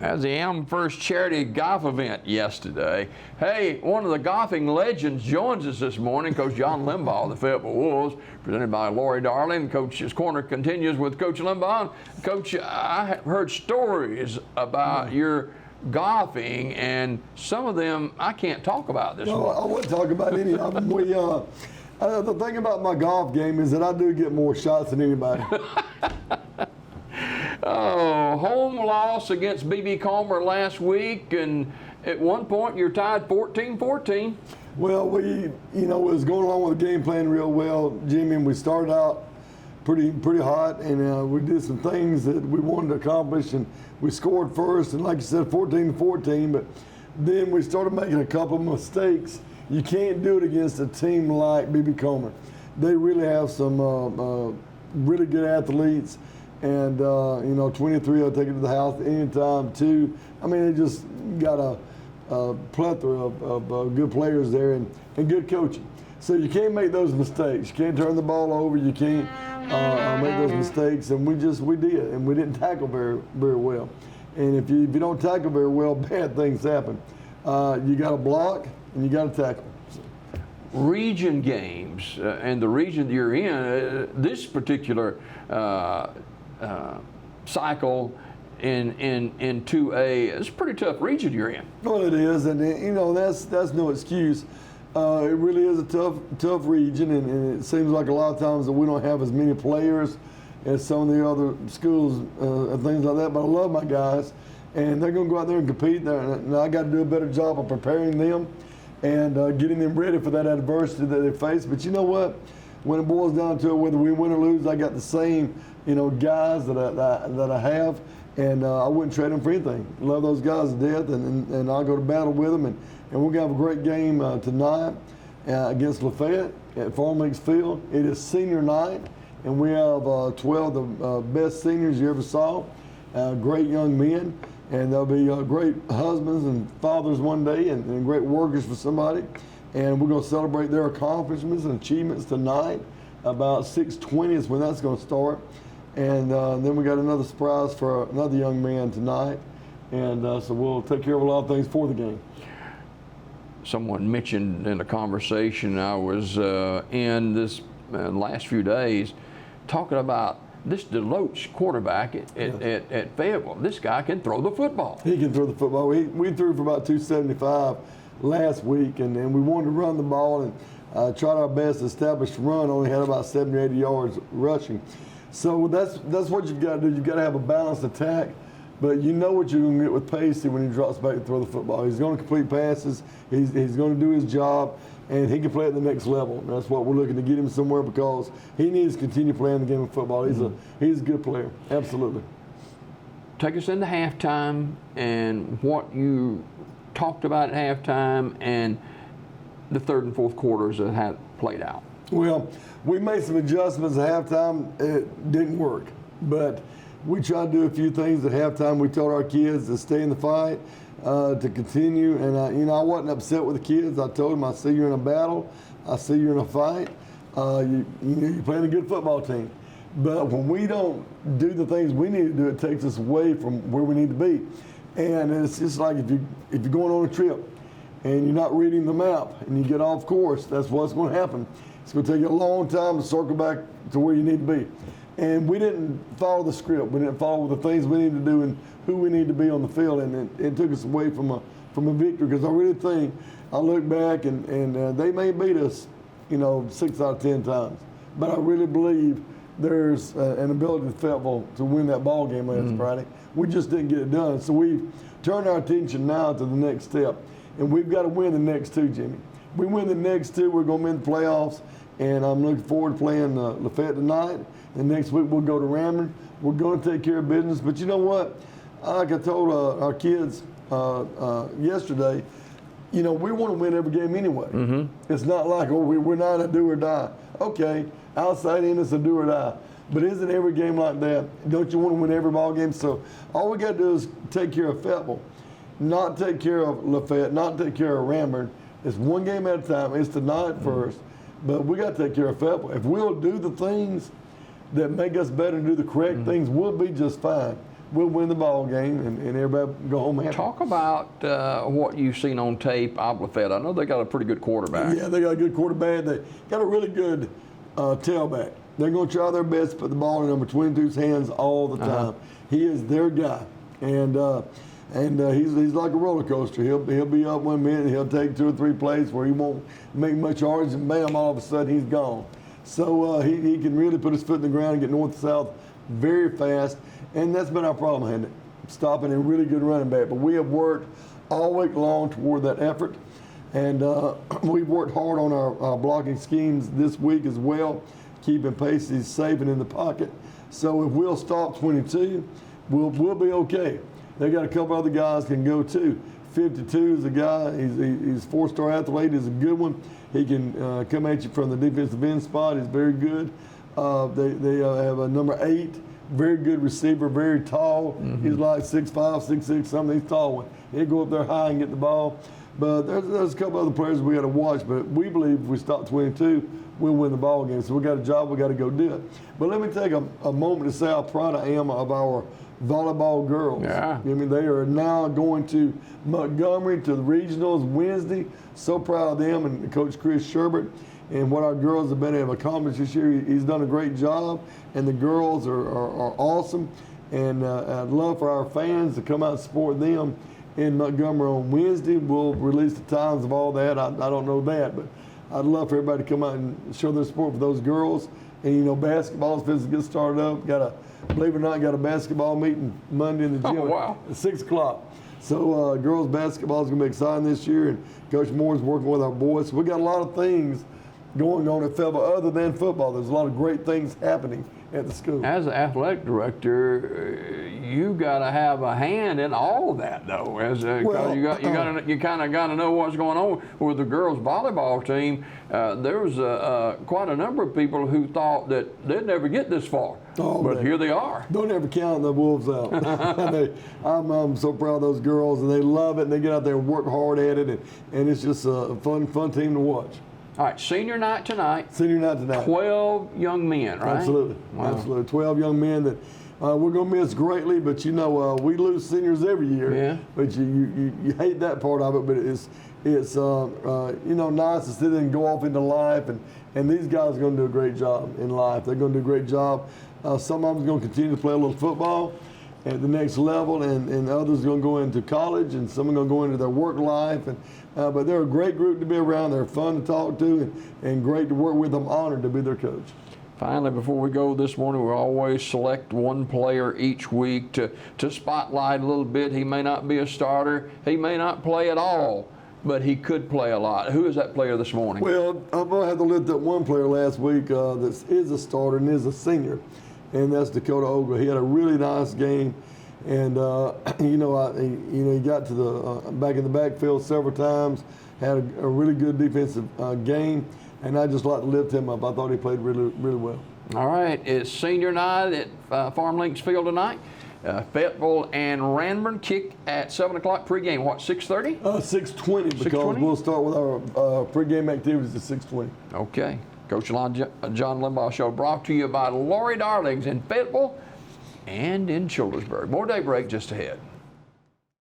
As the Amherst charity golf event yesterday. Hey, one of the golfing legends joins us this morning, Coach John Limbaugh of the Fayetteville Wolves, presented by Lori Darling. Coach's Corner continues with Coach Limbaugh. Coach, I have heard stories about your golfing, and some of them I can't talk about this morning. I wouldn't talk about any of them. The thing about my golf game is that I do get more shots than anybody. Oh, home loss against B.B. Comer last week, and at one point you're tied 14-14. Well, it was going along with the game plan real well, Jimmy, and we started out pretty hot, and we did some things that we wanted to accomplish, and we scored first, and like you said, 14-14, but then we started making a couple of mistakes. You can't do it against a team like B.B. Comer. They really have some really good athletes. And, 23, I'll take it to the house anytime, too. I mean, they just got a plethora of good players there and good coaching. So you can't make those mistakes. You can't turn the ball over. You can't make those mistakes. And we did. And we didn't tackle very, very well. And if you don't tackle very well, bad things happen. You got to block and you got to tackle. Region games and the region that you're in, this particular cycle in 2A, it's a pretty tough region you're in. Well, it is, and that's no excuse. It really is a tough region, and it seems like a lot of times that we don't have as many players as some of the other schools and things like that. But I love my guys, and they're going to go out there and compete. And I got to do a better job of preparing them and getting them ready for that adversity that they face. But you know what? When it boils down to it, whether we win or lose, I got the same, guys that I have, and I wouldn't trade them for anything. Love those guys to death, and I'll go to battle with them, and we're gonna have a great game tonight against Lafayette at Farm Lakes Field. It is senior night, and we have 12 of the best seniors you ever saw, great young men, and they'll be great husbands and fathers one day, and great workers for somebody. And we're going to celebrate their accomplishments and achievements tonight. About 6:20 is when that's going to start. And then we got another surprise for another young man tonight. And so we'll take care of a lot of things for the game. Someone mentioned in a conversation I was in this last few days talking about this Deloach quarterback at Fayetteville. This guy can throw the football. He can throw the football. We threw for about 275 last week, and we wanted to run the ball and tried our best to establish the run. Only had about 70 or 80 yards rushing. So that's what you've got to do. You've got to have a balanced attack, but you know what you're going to get with Pacey when he drops back to throw the football. He's going to complete passes. He's going to do his job, and he can play at the next level. And that's what we're looking to get him somewhere, because he needs to continue playing the game of football. He's a good player, absolutely. Take us into halftime and what you talked about at halftime and the third and fourth quarters that had played out. Well, we made some adjustments at halftime. It didn't work, but we tried to do a few things at halftime. We told our kids to stay in the fight, to continue, and I wasn't upset with the kids. I told them, I see you're in a battle, I see you're in a fight. You're playing a good football team, but when we don't do the things we need to do, it takes us away from where we need to be. And it's just like if you're going on a trip and you're not reading the map and you get off course, that's what's going to happen. It's going to take you a long time to circle back to where you need to be. And we didn't follow the script. We didn't follow the things we need to do and who we need to be on the field, and it took us away from a victory. Because I really think, I look back and they may beat us, 6 out of 10 times, but I really believe there's an ability to Fayetteville to win that ball game last Friday. We just didn't get it done. So we've turned our attention now to the next step. And we've got to win the next two, Jimmy. We win the next two, we're going to win the playoffs. And I'm looking forward to playing Lafayette tonight. And next week we'll go to Rammer. We're going to take care of business. But you know what? Like I told our kids yesterday, we want to win every game anyway. It's not like, we're not a do or die. Okay, outside in it's a do or die. But isn't every game like that? Don't you want to win every ball game? So all we got to do is take care of Fayetteville, not take care of Lafayette, not take care of Ramburn. It's one game at a time. It's tonight first, but we got to take care of Fayetteville. If we'll do the things that make us better and do the correct things, we'll be just fine. we'll win the ball game, and everybody go home happy. Talk about what you've seen on tape, Oblifet. I know they got a pretty good quarterback. Yeah, they got a good quarterback. They got a really good tailback. They're going to try their best to put the ball in number 22's hands all the time. He is their guy, and he's like a roller coaster. He'll be up 1 minute, he'll take 2 or 3 plays where he won't make much yards, and bam, all of a sudden he's gone. So he can really put his foot in the ground and get north to south very fast, and that's been our problem, hasn't it? Stopping a really good running back. But we have worked all week long toward that effort, and we've worked hard on our blocking schemes this week as well, keeping Pacey safe and in the pocket. So if we'll stop 22, we'll be okay. They got a couple other guys can go too. 52 is a guy. He's a 4-star athlete. He's a good one. He can come at you from the defensive end spot. He's very good. They have a number 8, very good receiver, very tall. He's like 6'5", 6'6", something. He's tall one. He'll go up there high and get the ball. But there's a couple other players we got to watch. But we believe if we stop 22, we'll win the ball game. So we got a job. We got to go do it. But let me take a moment to say how proud I am of our volleyball girls. Yeah. I mean, they are now going to Montgomery to the regionals Wednesday. So proud of them and Coach Chris Sherbert and what our girls have been able to accomplish this year. He's done a great job, and the girls are awesome. And I'd love for our fans to come out and support them in Montgomery on Wednesday. We'll release the times of all that. I don't know that, but I'd love for everybody to come out and show their support for those girls. And, you know, basketball's supposed to get started up. Believe it or not, got a basketball meeting Monday in the gym at 6 o'clock. So girls basketball is going to be exciting this year, and Coach Moore's working with our boys. So we got a lot of things going on at Fayetteville other than football. There's a lot of great things happening at the school. As an athletic director, you got to have a hand in all of that, though. You kind of got to know what's going on with the girls volleyball team. There was quite a number of people who thought that they'd never get this far, but here they are. Don't ever count the wolves out. I'm so proud of those girls, and they love it, and they get out there and work hard at it, and it's just a fun team to watch. All right, senior night tonight. 12 young men, right? Absolutely. Wow. Absolutely. 12 young men that we're going to miss greatly, but you know, we lose seniors every year. Yeah. But you hate that part of it, but it's you know, nice to sit and go off into life, and these guys are going to do a great job in life. They're going to do a great job. Some of them are going to continue to play a little football at the next level, and others are going to go into college, and some are going to go into their work life. But they're a great group to be around. They're fun to talk to and great to work with. I'm honored to be their coach. Finally, before we go this morning, we always select one player each week to spotlight a little bit. He may not be a starter. He may not play at all, but he could play a lot. Who is that player this morning? Well, I'm going to have to lift up one player last week that is a starter and is a senior, and that's Dakota Ogle. He had a really nice game, and he got to the back in the backfield several times, had a really good defensive game, and I just like to lift him up. I thought he played really, really well. All right, it's senior night at Farm Links Field tonight. Fayetteville and Ranburne kick at 7 o'clock pregame. What, 6:30? 6:20 because we'll start with our pregame activities at 6:20. Okay. Coach John Limbaugh Show brought to you by Lori Darlings in Fayetteville and in Childersburg. More daybreak just ahead.